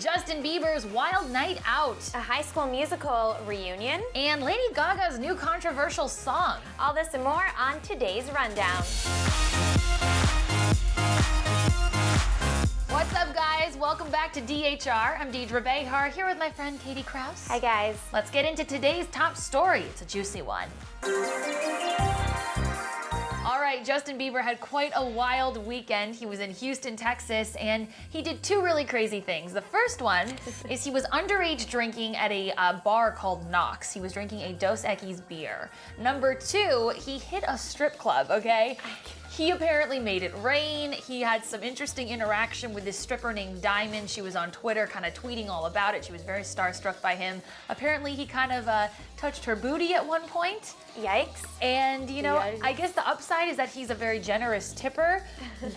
Justin Bieber's Wild Night Out, a High School Musical reunion, and Lady Gaga's new controversial song. All this and more on today's Rundown. What's up, guys? Welcome back to DHR. I'm Deidre Behar, here with my friend Katy Krause. Hi, guys. Let's get into today's top story. It's a juicy one. All right, Justin Bieber had quite a wild weekend. He was in Houston, Texas, and he did two really crazy things. The first one is he was underage drinking at a bar called Knox. He was drinking a Dos Equis beer. Number two, he hit a strip club, okay? He apparently made it rain. He had some interesting interaction with this stripper named Diamond. She was on Twitter kind of tweeting all about it. She was very starstruck by him. Apparently, he kind of touched her booty at one point. Yikes. And, you know, Yikes. I guess the upside is that he's a very generous tipper,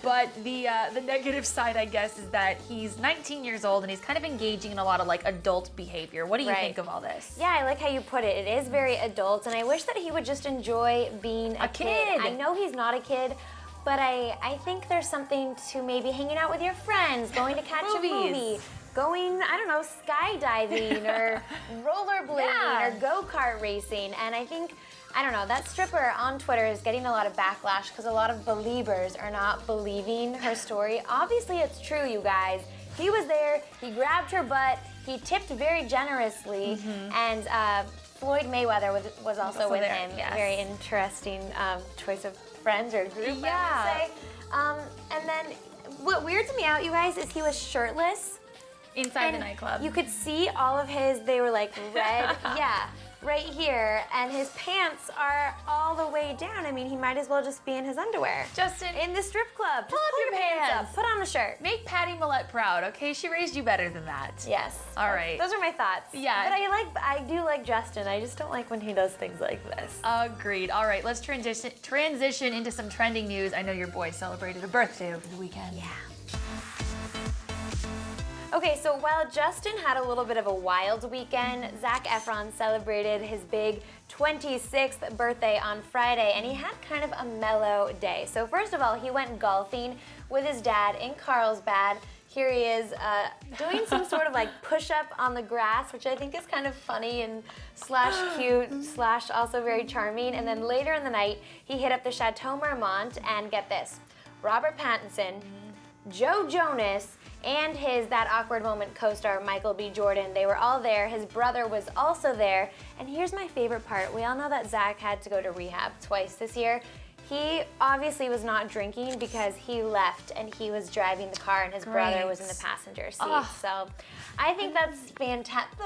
but the negative side, I guess, is that he's 19 years old and he's kind of engaging in a lot of, like, adult behavior. What do you think of all this? Yeah, I like how you put it. It is very adult, and I wish that he would just enjoy being a kid. I know he's not a kid, but I think there's something to maybe hanging out with your friends, going to catch a movie, going, I don't know, skydiving or rollerblading or go-kart racing. And I think, I don't know, that stripper on Twitter is getting a lot of backlash because a lot of believers are not believing her story. Obviously, it's true, you guys. He was there, he grabbed her butt, he tipped very generously, and Floyd Mayweather was also with him. Yes. Very interesting choice of friends or group, I would say. And then what weirds me out, you guys, is he was shirtless. Inside the nightclub. You could see all of his, they were like red, right here, and his pants are all the way down. I mean, he might as well just be in his underwear. Justin, in the strip club. pull up your pants. Put on a shirt. Make Patty Millette proud, okay? She raised you better than that. Yes. All right. Those are my thoughts. Yeah. But I do like Justin. I just don't like when he does things like this. Agreed. All right, let's transition into some trending news. I know your boy celebrated a birthday over the weekend. Yeah. Okay, so while Justin had a little bit of a wild weekend, Zac Efron celebrated his big 26th birthday on Friday, and he had kind of a mellow day. So first of all, he went golfing with his dad in Carlsbad. Here he is doing some sort of like push-up on the grass, which I think is kind of funny and / cute / also very charming. And then later in the night, he hit up the Chateau Marmont, and get this, Robert Pattinson, Joe Jonas, and his That Awkward Moment co-star Michael B. Jordan. They were all there. His brother was also there. And here's my favorite part. We all know that Zac had to go to rehab twice this year. He obviously was not drinking because he left and he was driving the car and his brother was in the passenger seat. So I think that's fantastic.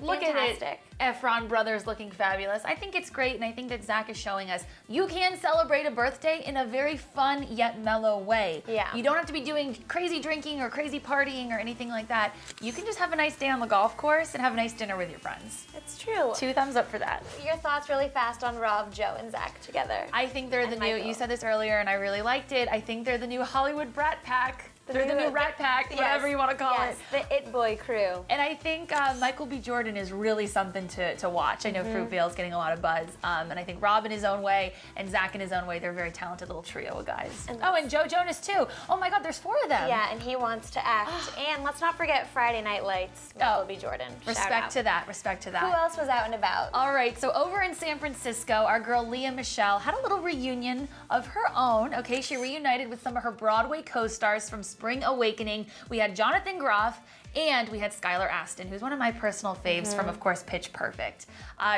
Look at it. Efron brothers looking fabulous. I think it's great, and I think that Zac is showing us you can celebrate a birthday in a very fun yet mellow way. Yeah. You don't have to be doing crazy drinking or crazy partying or anything like that. You can just have a nice day on the golf course and have a nice dinner with your friends. It's true. 2 thumbs up for that. Your thoughts really fast on Rob, Joe, and Zac together. I think they're the new, you said this earlier and I really liked it, I think they're the new Hollywood Brat Pack. They're the new Rat Pack, whatever you want to call it. Yes, the It Boy crew. And I think Michael B. Jordan is really something to watch. I know Fruitvale's getting a lot of buzz. And I think Rob in his own way and Zac in his own way, they're a very talented little trio of guys. And Joe Jonas too. Oh my God, there's 4 of them. Yeah, and he wants to act. And let's not forget Friday Night Lights, Michael B. Jordan. Respect to that, respect to that. Who else was out and about? All right, so over in San Francisco, our girl Leah Michele had a little reunion of her own. Okay, she reunited with some of her Broadway co-stars from Spring Awakening. We had Jonathan Groff and we had Skylar Astin, who's one of my personal faves from, of course, Pitch Perfect.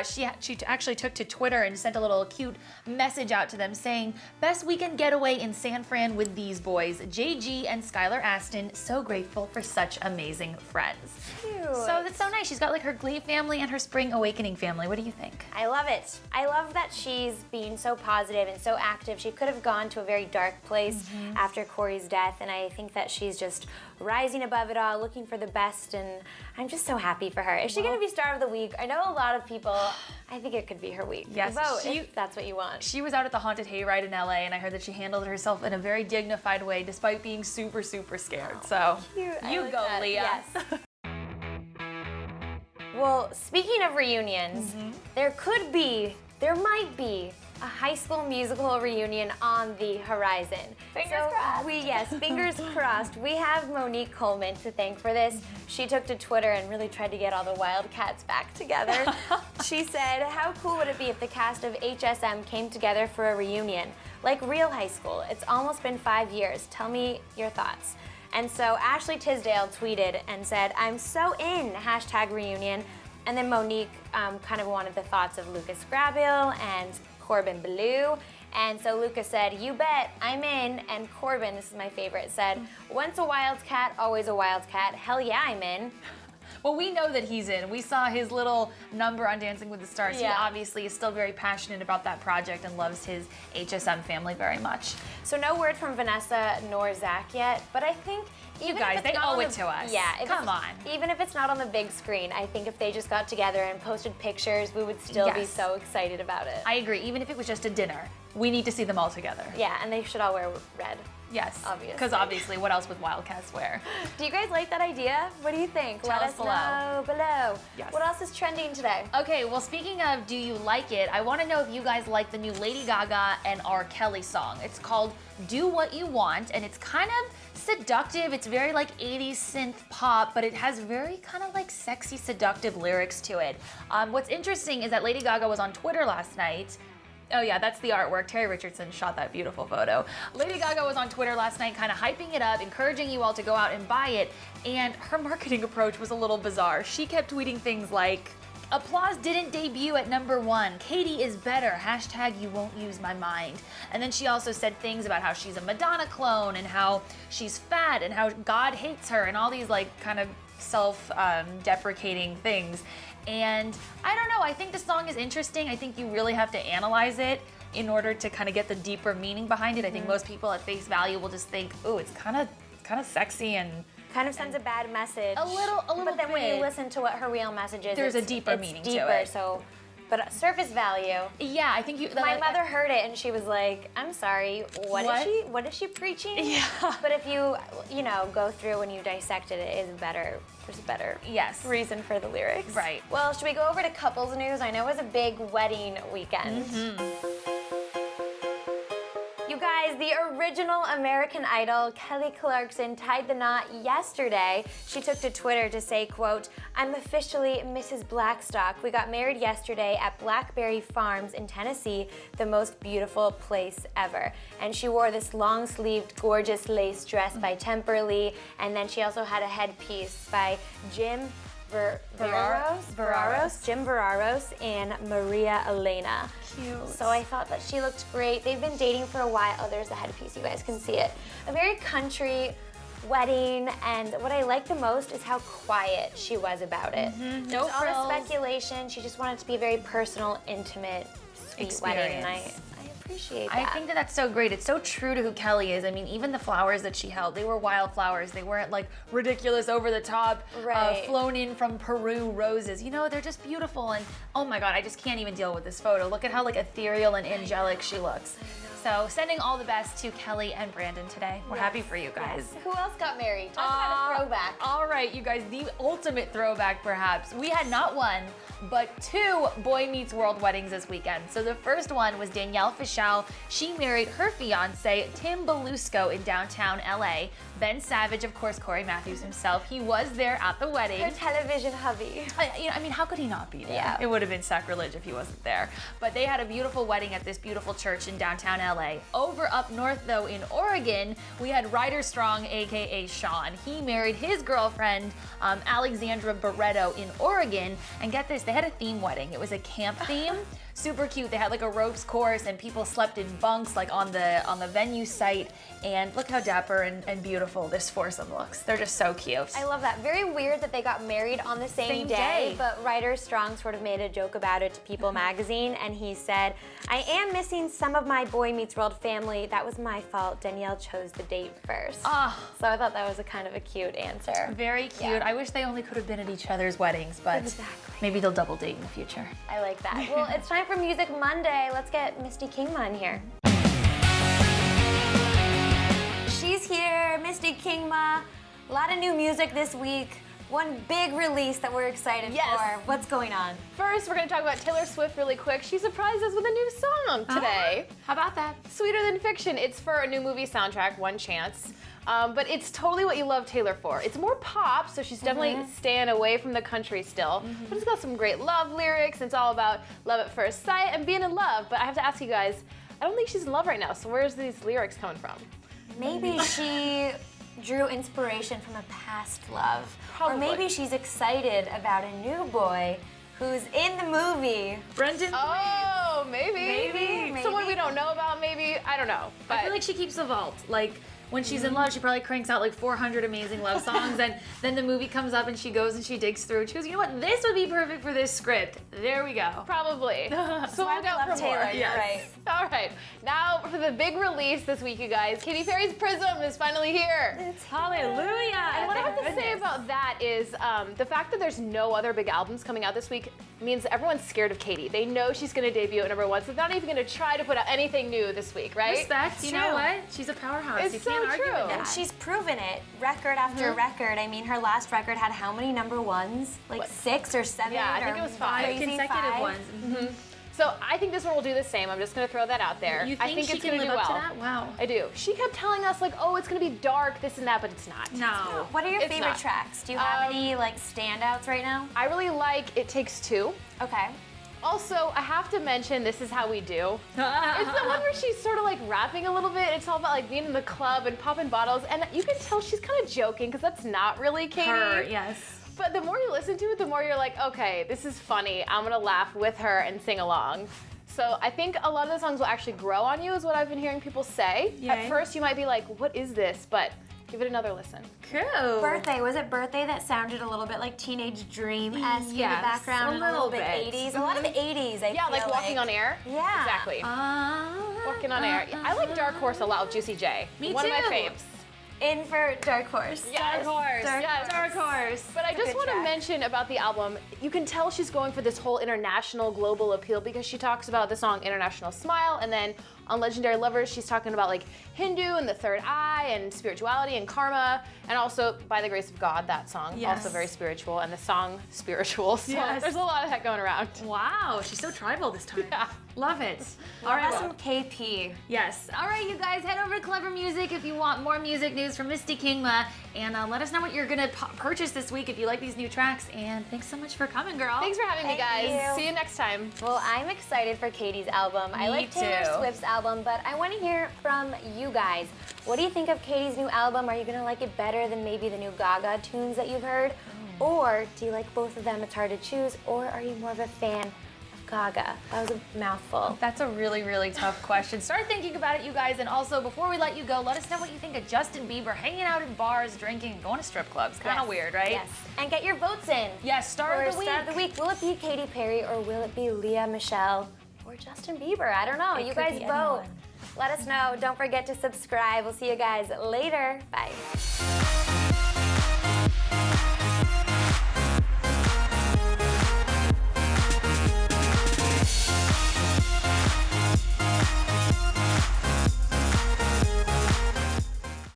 She actually took to Twitter and sent a little cute message out to them saying, "Best weekend getaway in San Fran with these boys, JG and Skylar Astin. So grateful for such amazing friends." Cute. So that's so nice. She's got like her Glee family and her Spring Awakening family. What do you think? I love it. I love that she's being so positive and so active. She could have gone to a very dark place after Corey's death, and I think that she's just rising above it all, looking for the best, and I'm just so happy for her. Is she going to be Star of the Week? I know a lot of people, I think it could be her week. Yes, vote if that's what you want. She was out at the Haunted Hayride in LA, and I heard that she handled herself in a very dignified way despite being super, super scared. So, Cute. you like go, that. Leah. Yes. Well, speaking of reunions, there might be a High School Musical reunion on the horizon. Fingers crossed. Yes, fingers crossed. We have Monique Coleman to thank for this. She took to Twitter and really tried to get all the Wildcats back together. She said, how cool would it be if the cast of HSM came together for a reunion? Like real high school. It's almost been 5 years. Tell me your thoughts. And so Ashley Tisdale tweeted and said, I'm so in, #reunion. And then Monique kind of wanted the thoughts of Lucas Grabil and Corbin Ballou. And so Lucas said, you bet, I'm in. And Corbin, this is my favorite, said, once a Wildcat, always a Wildcat. Hell yeah, I'm in. Well, we know that he's in. We saw his little number on Dancing with the Stars. Yeah. He obviously is still very passionate about that project and loves his HSM family very much. So no word from Vanessa nor Zach yet, but I think even guys, if it's they not owe on it the- to us. Yeah, Come on. Even if it's not on the big screen, I think if they just got together and posted pictures, we would still be Yes. so excited about it. I agree. Even if it was just a dinner, we need to see them all together. Yeah, and they should all wear red. Yes. Obviously. Because obviously, what else would Wildcats wear? Do you guys like that idea? What do you think? Tell us below. Know below. Yes. What else is trending today? Okay, well, speaking of do you like it, I want to know if you guys like the new Lady Gaga and R. Kelly song. It's called Do What You Want, and it's kind of seductive. It's very like 80s synth pop, but it has very kind of like sexy, seductive lyrics to it. What's interesting is that Lady Gaga was on Twitter last night. Oh yeah, that's the artwork. Terry Richardson shot that beautiful photo. Lady Gaga was on Twitter last night kind of hyping it up, encouraging you all to go out and buy it, and her marketing approach was a little bizarre. She kept tweeting things like, applause didn't debut at #1. Katy is better. #you won't use my mind. And then she also said things about how she's a Madonna clone and how she's fat and how God hates her and all these like kind of self-deprecating things. And I don't know, I think the song is interesting. I think you really have to analyze it in order to kind of get the deeper meaning behind it. I think most people at face value will just think, ooh, it's kind of sexy and Kind of sends a bad message. A little But then when you bit. listen to what her real message is, There's a it's deeper meaning to deeper, it. So, but surface value. yeah, I think you. My mother heard it and she was like, "I'm sorry, what is she preaching?" Yeah. But if you go through and you dissect it, it is better. There's a better Yes. reason for the lyrics. Right. Well, should we go over to couples news? I know it was a big wedding weekend. You guys, the original American Idol, Kelly Clarkson, tied the knot yesterday. She took to Twitter to say, quote, I'm officially Mrs. Blackstock. We got married yesterday at Blackberry Farms in Tennessee, the most beautiful place ever. And she wore this long-sleeved, gorgeous lace dress by Temperley, and then she also had a headpiece by Jim Jim Veraros and Maria Elena. Cute. So I thought that she looked great. They've been dating for a while. Oh, there's the headpiece. You guys can see it. A very country wedding, and what I like the most is how quiet she was about it. No All the frills. speculation. She just wanted it to be a very personal, intimate, sweet wedding, and I Experience. appreciate I that. think that that's so great. It's so true to who Kelly is. I mean, even the flowers that she held, they were wild flowers. They weren't like ridiculous, over the top, Right. flown in from Peru roses. You know, they're just beautiful. And oh my God, I just can't even deal with this photo. Look at how like ethereal and angelic she looks. So sending all the best to Kelly and Brandon today. We're happy for you guys. Yes. Who else got married? Talk about a throwback. All right, you guys, the ultimate throwback perhaps. We had not one, but two Boy Meets World weddings this weekend. So the first one was Danielle Fishel. She married her fiance, Tim Belusco, in downtown LA. Ben Savage, of course, Corey Matthews himself, he was there at the wedding. Her television hubby. I mean, how could he not be there? Yeah. It would have been sacrilege if he wasn't there. But they had a beautiful wedding at this beautiful church in downtown LA. Over up north, though, in Oregon, we had Ryder Strong, aka Sean. He married his girlfriend, Alexandra Barreto, in Oregon. And get this, they had a theme wedding. It was a camp theme. Super cute. They had like a ropes course and people slept in bunks like on the venue site. And look how dapper and beautiful this foursome looks. They're just so cute. I love that. Very weird that they got married on the same day, but Ryder Strong sort of made a joke about it to People magazine, and he said, I am missing some of my Boy Meets World family. That was my fault. Danielle chose the date first. Ah. So I thought that was a kind of a cute answer. Very cute. Yeah. I wish they only could have been at each other's weddings, but Exactly. maybe they'll double date in the future. I like that. Well, it's time for Music Monday. Let's get Misty Kingma in here. She's here, Misty Kingma. A lot of new music this week. one big release that we're excited for. What's going on? First, we're going to talk about Taylor Swift really quick. She surprised us with a new song today. How about that? Sweeter Than Fiction. It's for a new movie soundtrack, One Chance. But it's totally what you love Taylor for. It's more pop, so she's definitely staying away from the country still. But it's got some great love lyrics. It's all about love at first sight and being in love. But I have to ask you guys, I don't think she's in love right now, so where's these lyrics coming from? Maybe she drew inspiration from a past love. Probably. Or maybe she's excited about a new boy who's in the movie. Brendan. Oh, maybe. Maybe. Someone we don't know about, maybe. I don't know. But I feel like she keeps the vault. Like, when she's in love, she probably cranks out like 400 amazing love songs, and then the movie comes up and she goes and she digs through. She goes, you know what? This would be perfect for this script. There we go. probably. So Why look we out love for more. Taylor, you're right. All right. Now for the big release this week, you guys. Katy Perry's Prism is finally here. Hallelujah. And what I have to Thank say goodness. about that is the fact that there's no other big albums coming out this week means that everyone's scared of Katy. They know she's going to debut at #1, so they're not even going to try to put out anything new this week, right? Respect. You True. know what? She's a powerhouse. It's you so can't argue true. with that. And she's proven it, record after record. I mean, her last record had how many #1s? Like What? 6 or 7? Yeah, I or think it was 5. crazy Consecutive 5? ones. So I think this one will do the same. I'm just going to throw that out there. You I think think she it's can going to live do up well. to that? Wow. I do. She kept telling us like, oh, it's going to be dark, this and that, but it's not. No. What are your It's favorite not. tracks? Do you have any like standouts right now? I really like It Takes Two. Okay. Also, I have to mention This Is How We Do. It's the one where she's sort of like rapping a little bit. It's all about like being in the club and popping bottles, and you can tell she's kind of joking because that's not really Katy. Her, yes. But the more you listen to it, the more you're like, okay, this is funny. I'm gonna laugh with her and sing along. So I think a lot of the songs will actually grow on you, is what I've been hearing people say. Yay. At first, you might be like, what is this? But give it another listen. Cool. Birthday, was it Birthday that sounded a little bit like Teenage Dream-esque in the Yes, background? a and little bit bit. 80s. A lot of 80s, I Yeah, feel like Walking on Air. Yeah. Exactly. Walking on Air. I like Dark Horse a lot with Juicy J. Me One too. of my faves. In for Dark Horse. Yes. Dark Horse. Yes. Dark Horse. But I a just good want to track. mention about the album, you can tell she's going for this whole international, global appeal because she talks about the song International Smile, and then on Legendary Lovers, she's talking about like Hindu and the third eye and spirituality and karma, and also By the Grace of God, that song, Yes. also very spiritual, and the song spiritual. So Yes. there's a lot of that going around. Wow, she's so tribal this time. Yeah. Love it. All All right. right, some KP. Yes. All right, you guys, head over to Clevver Music if you want more music news from Misty Kingma, and let us know what you're gonna purchase this week if you like these new tracks. And thanks so much for coming, girl. Thanks for having me, Thank guys. you. See you next time. Well, I'm excited for Katy's album. I Me like Taylor too. Swift's album, but I want to hear from you guys. What do you think of Katy's new album? Are you going to like it better than maybe the new Gaga tunes that you've heard? Or do you like both of them? It's hard to choose. Or are you more of a fan of Gaga? That was a mouthful. That's a really, really tough question. Start thinking about it, you guys. And also, before we let you go, let us know what you think of Justin Bieber hanging out in bars, drinking, and going to strip clubs. Kind of Yes. weird, right? Yes. And get your votes in. Yes, star For of the week. Star of the Week. Will it be Katy Perry or will it be Leah Michelle or Justin Bieber? I don't know. It You could guys be vote. anyone. Let us know. Don't forget to subscribe. We'll see you guys later. Bye.